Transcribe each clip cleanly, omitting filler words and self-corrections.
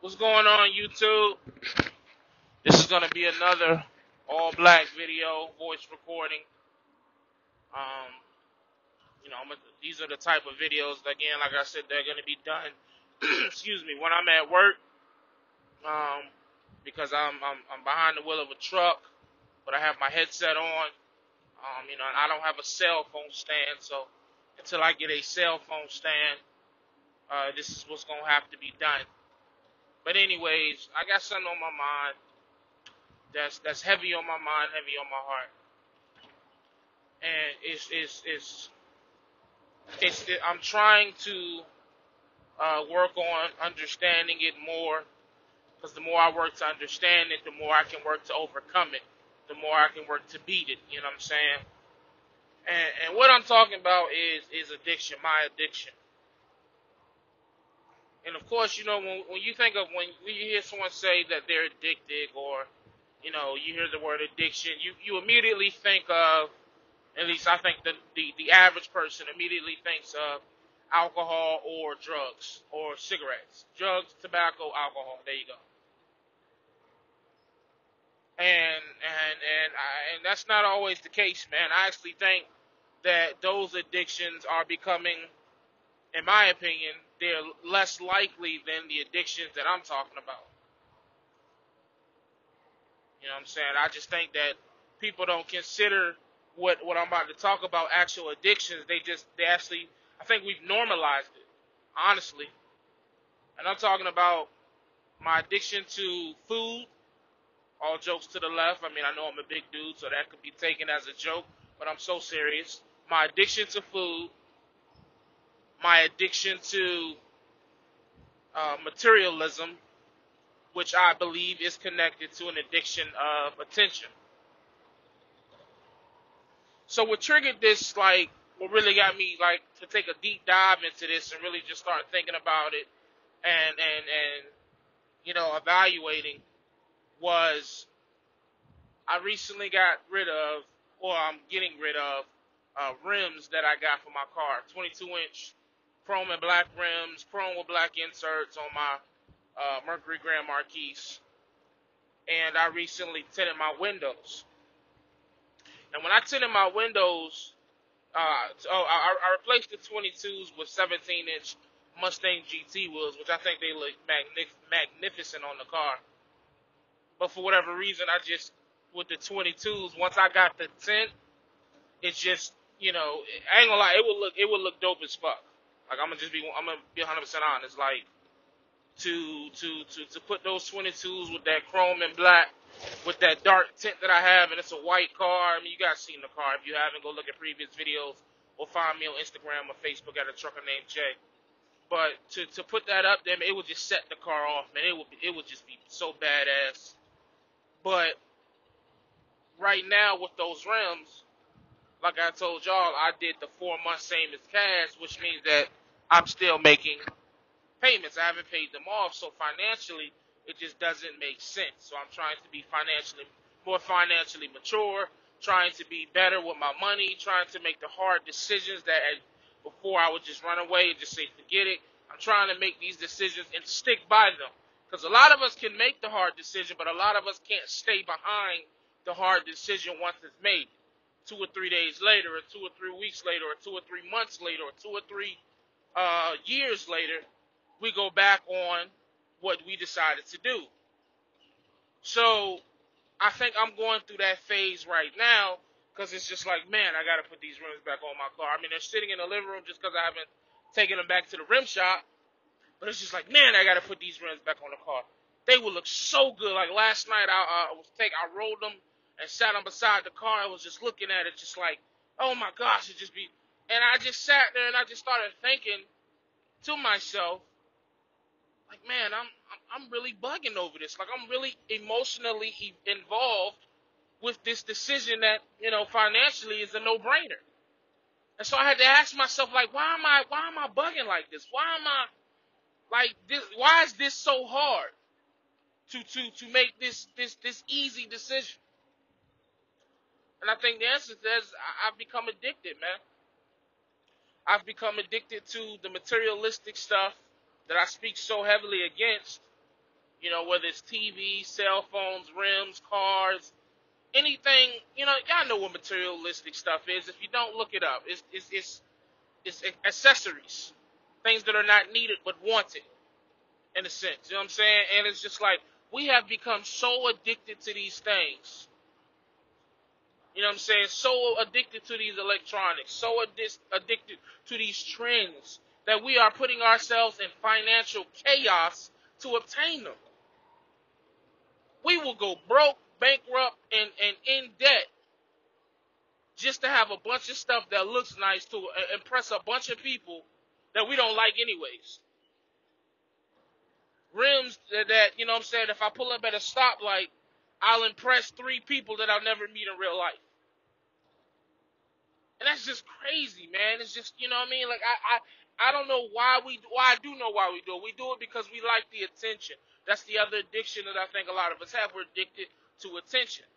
What's going on, YouTube? This is gonna be another all-black video, voice recording. Um, these are the type of videos, again, like I said, they're gonna be done. Excuse me, when I'm at work, because I'm behind the wheel of a truck, but I have my headset on. And I don't have a cell phone stand, so until I get a cell phone stand, this is what's gonna have to be done. But anyways, I got something on my mind. That's heavy on my mind, heavy on my heart, and I'm trying to work on understanding it more, because the more I work to understand it, the more I can work to overcome it, the more I can work to beat it. You know what I'm saying? And what I'm talking about is addiction, my addiction. And of course, when you think of when you hear someone say that they're addicted, or you hear the word addiction, you immediately think of, at least I think the average person immediately thinks of alcohol or drugs or cigarettes. Drugs, tobacco, alcohol. There you go. And that's not always the case, man. I actually think that those addictions are becoming, in my opinion, they're less likely than the addictions that I'm talking about. You know what I'm saying? I just think that people don't consider what I'm about to talk about actual addictions. I think we've normalized it, honestly. And I'm talking about my addiction to food. All jokes to the left. I mean, I know I'm a big dude, so that could be taken as a joke, but I'm so serious. My addiction to food, my addiction to materialism, which I believe is connected to an addiction of attention. So what triggered this, what really got me, to take a deep dive into this and really just start thinking about it and evaluating, was I recently got rid of, or I'm getting rid of, rims that I got for my car. 22-inch chrome and black rims, chrome with black inserts on my Mercury Grand Marquis. And I recently tinted my windows. And when I tinted my windows, I replaced the 22s with 17-inch Mustang GT wheels, which I think they look magnificent on the car. But for whatever reason, with the 22s, once I got the tint, it's just, I ain't gonna lie, it would look dope as fuck. I'm gonna be 100% honest. To put those 22s with that chrome and black, with that dark tint that I have, and it's a white car. I mean, you guys seen the car. If you haven't, go look at previous videos or find me on Instagram or Facebook at Atruckernamedjay. But to put that up there, it would just set the car off, man. It would just be so badass. But right now with those rims, like I told y'all, I did the 4-month same as cash, which means that I'm still making payments. I haven't paid them off, so financially it just doesn't make sense. So I'm trying to be more financially mature, trying to be better with my money, trying to make the hard decisions that before I would just run away and just say forget it. I'm trying to make these decisions and stick by them, because a lot of us can make the hard decision, but a lot of us can't stay behind the hard decision once it's made. 2 or 3 days later, or 2 or 3 weeks later, or 2 or 3 months later, or 2 or 3 years later, we go back on what we decided to do. So I think I'm going through that phase right now, because it's just like, man, I got to put these rims back on my car. I mean, they're sitting in the living room just because I haven't taken them back to the rim shop, but it's just like, man, I got to put these rims back on the car. They would look so good. Like last night, I rolled them and sat them beside the car. I was just looking at it, just like, oh my gosh, and I just sat there and I just started thinking to myself, like, man, I'm really bugging over this. Like, I'm really emotionally involved with this decision that, financially is a no-brainer. And so I had to ask myself, like, why am I bugging like this? Why am I like this? Why is this so hard to make this easy decision? And I think the answer is I've become addicted, man. I've become addicted to the materialistic stuff that I speak so heavily against. You know, whether it's TV, cell phones, rims, cars, anything. You know, y'all know what materialistic stuff is. If you don't, look it up. It's accessories, things that are not needed but wanted, in a sense. You know what I'm saying? And it's just like we have become so addicted to these things. You know what I'm saying? So addicted to these electronics, so addicted to these trends that we are putting ourselves in financial chaos to obtain them. We will go broke, bankrupt, and in debt just to have a bunch of stuff that looks nice to impress a bunch of people that we don't like anyways. Rims that, you know what I'm saying, if I pull up at a stoplight, I'll impress 3 people that I'll never meet in real life. And that's just crazy, man. It's just, you know what I mean? Like, I don't know why I do know why we do it. We do it because we like the attention. That's the other addiction that I think a lot of us have. We're addicted to attention.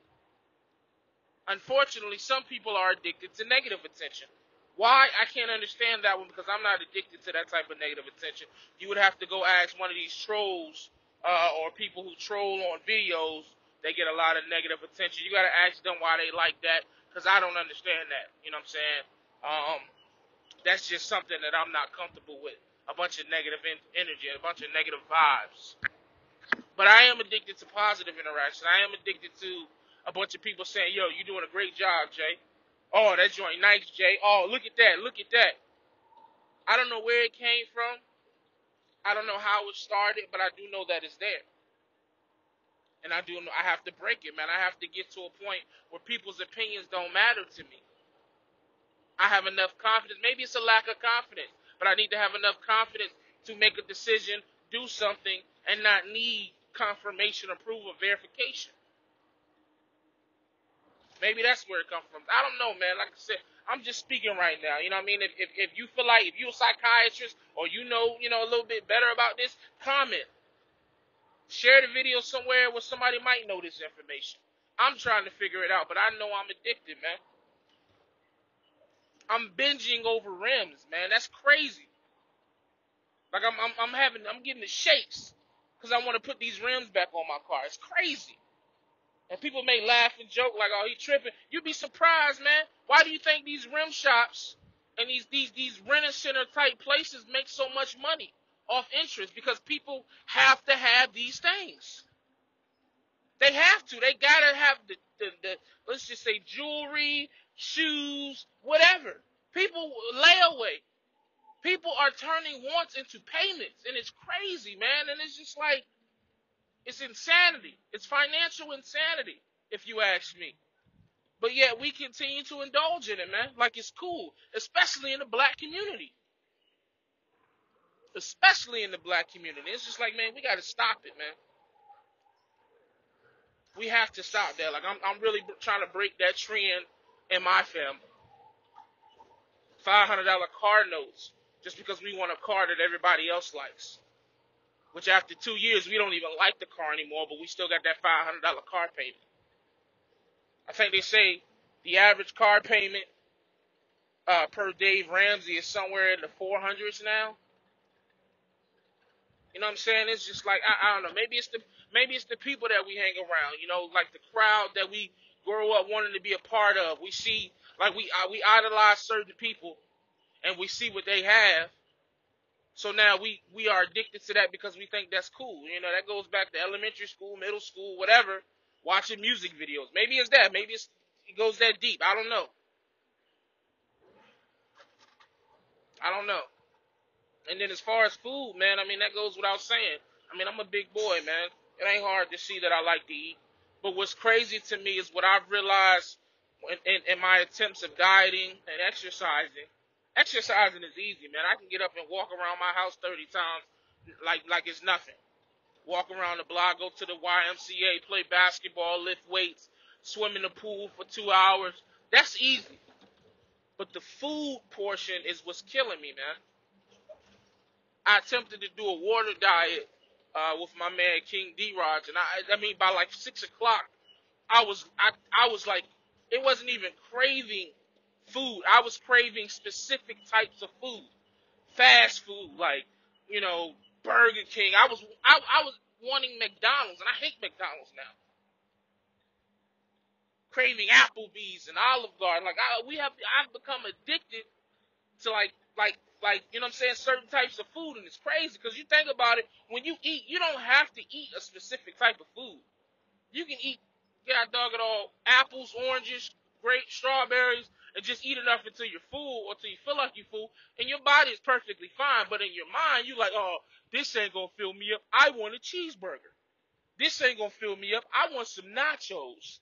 Unfortunately, some people are addicted to negative attention. Why? I can't understand that one because I'm not addicted to that type of negative attention. You would have to go ask one of these trolls or people who troll on videos. They get a lot of negative attention. You got to ask them why they like that because I don't understand that. You know what I'm saying? That's just something that I'm not comfortable with. A bunch of negative energy, a bunch of negative vibes. But I am addicted to positive interaction. I am addicted to a bunch of people saying, yo, you're doing a great job, Jay. Oh, that joint nice, Jay. Oh, look at that. Look at that. I don't know where it came from. I don't know how it started, but I do know that it's there. And I do know I have to break it, man. I have to get to a point where people's opinions don't matter to me. I have enough confidence. Maybe it's a lack of confidence, but I need to have enough confidence to make a decision, do something, and not need confirmation, approval, verification. Maybe that's where it comes from. I don't know, man. Like I said, I'm just speaking right now. You know what I mean? If you feel like, if you're a psychiatrist or you know a little bit better about this, comment. Share the video somewhere where somebody might know this information. I'm trying to figure it out, but I know I'm addicted, man. I'm binging over rims, man. That's crazy. Like I'm getting the shakes because I want to put these rims back on my car. It's crazy. And people may laugh and joke like, oh, he tripping. You'd be surprised, man. Why do you think these rim shops and these rent center type places make so much money off interest? Because people have to have these things. They have to. They gotta have the let's just say jewelry, shoes, whatever. People layaway. People are turning wants into payments, and it's crazy, man. And it's just like, it's insanity. It's financial insanity, if you ask me. But yet we continue to indulge in it, man. Like it's cool, especially in the black community. Especially in the black community. It's just like, man, we got to stop it, man. We have to stop that. Like I'm really trying to break that trend in my family. $500 car notes just because we want a car that everybody else likes. Which after 2 years, we don't even like the car anymore, but we still got that $500 car payment. I think they say the average car payment per Dave Ramsey is somewhere in the 400s now. You know what I'm saying? It's just like, I don't know. Maybe it's the people that we hang around. You know, like the crowd that we grow up wanting to be a part of. We see, like we idolize certain people, and we see what they have. So now we are addicted to that because we think that's cool. You know, that goes back to elementary school, middle school, whatever, watching music videos. Maybe it's that. Maybe it goes that deep. I don't know. I don't know. And then as far as food, man, I mean, that goes without saying. I mean, I'm a big boy, man. It ain't hard to see that I like to eat. But what's crazy to me is what I've realized in my attempts of dieting and exercising. Exercising is easy, man. I can get up and walk around my house 30 times like it's nothing. Walk around the block, go to the YMCA, play basketball, lift weights, swim in the pool for 2 hours. That's easy. But the food portion is what's killing me, man. I attempted to do a water diet with my man King D-Raj, and I mean by like 6 o'clock, I was like, it wasn't even craving food. I was craving specific types of food, fast food, like, you know, Burger King. I was wanting McDonald's, and I hate McDonald's now. Craving Applebee's and Olive Garden. Like I've become addicted to like you know what I'm saying, certain types of food, and it's crazy because you think about it, when you eat, you don't have to eat a specific type of food. You can eat, god dog it all, apples, oranges, grapes, strawberries, and just eat enough until you're full or until you feel like you're full, and your body is perfectly fine. But in your mind, you like, oh, this ain't gonna fill me up. I want a cheeseburger. This ain't gonna fill me up. I want some nachos.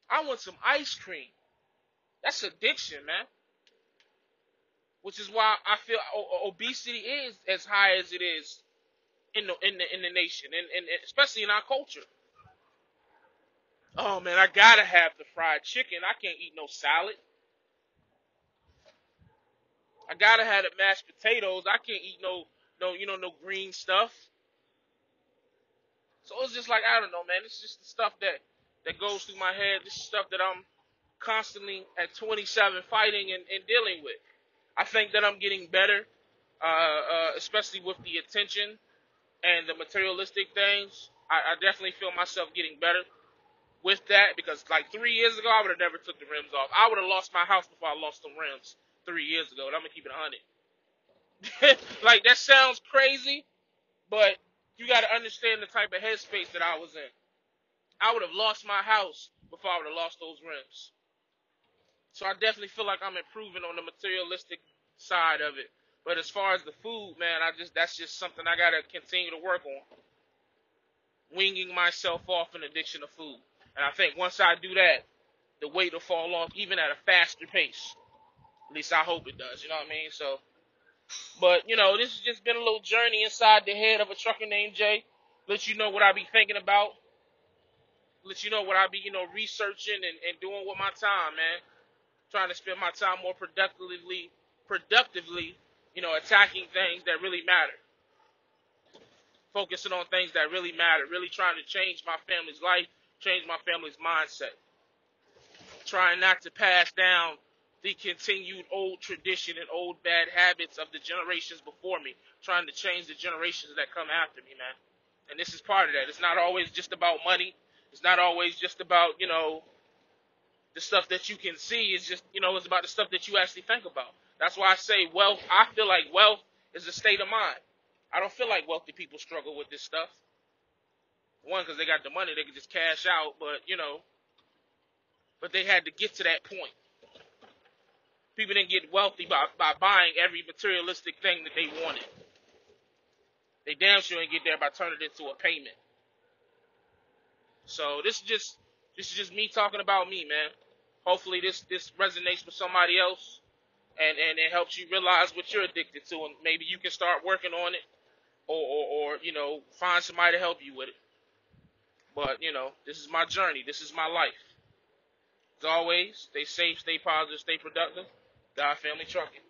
I want some ice cream. That's addiction, man. Which is why I feel obesity is as high as it is in the nation, and especially in our culture. Oh man, I gotta have the fried chicken. I can't eat no salad. I gotta have the mashed potatoes. I can't eat no green stuff. So it's just like, I don't know, man. It's just the stuff that goes through my head. This is stuff that I'm constantly at 27 fighting and dealing with. I think that I'm getting better, especially with the attention and the materialistic things. I definitely feel myself getting better with that, because like 3 years ago, I would have never took the rims off. I would have lost my house before I lost the rims 3 years ago, and I'm going to keep it 100. Like, that sounds crazy, but you got to understand the type of headspace that I was in. I would have lost my house before I would have lost those rims. So I definitely feel like I'm improving on the materialistic side of it. But as far as the food, man, that's just something I got to continue to work on. Winging myself off an addiction of food. And I think once I do that, the weight will fall off even at a faster pace. At least I hope it does, you know what I mean? So, but, you know, this has just been a little journey inside the head of a trucker named Jay. Let you know what I be thinking about. Let you know what I be, researching and doing with my time, man. Trying to spend my time more productively, attacking things that really matter. Focusing on things that really matter. Really trying to change my family's life, change my family's mindset. Trying not to pass down the continued old tradition and old bad habits of the generations before me. Trying to change the generations that come after me, man. And this is part of that. It's not always just about money. It's not always just about, the stuff that you can see. It's just, it's about the stuff that you actually think about. That's why I say wealth. I feel like wealth is a state of mind. I don't feel like wealthy people struggle with this stuff. One, because they got the money, they can just cash out, but they had to get to that point. People didn't get wealthy by buying every materialistic thing that they wanted. They damn sure didn't get there by turning it into a payment. So this is just me talking about me, man. Hopefully this resonates with somebody else, and it helps you realize what you're addicted to, and maybe you can start working on it, or find somebody to help you with it. But this is my journey. This is my life. As always, stay safe, stay positive, stay productive. God Family Trucking.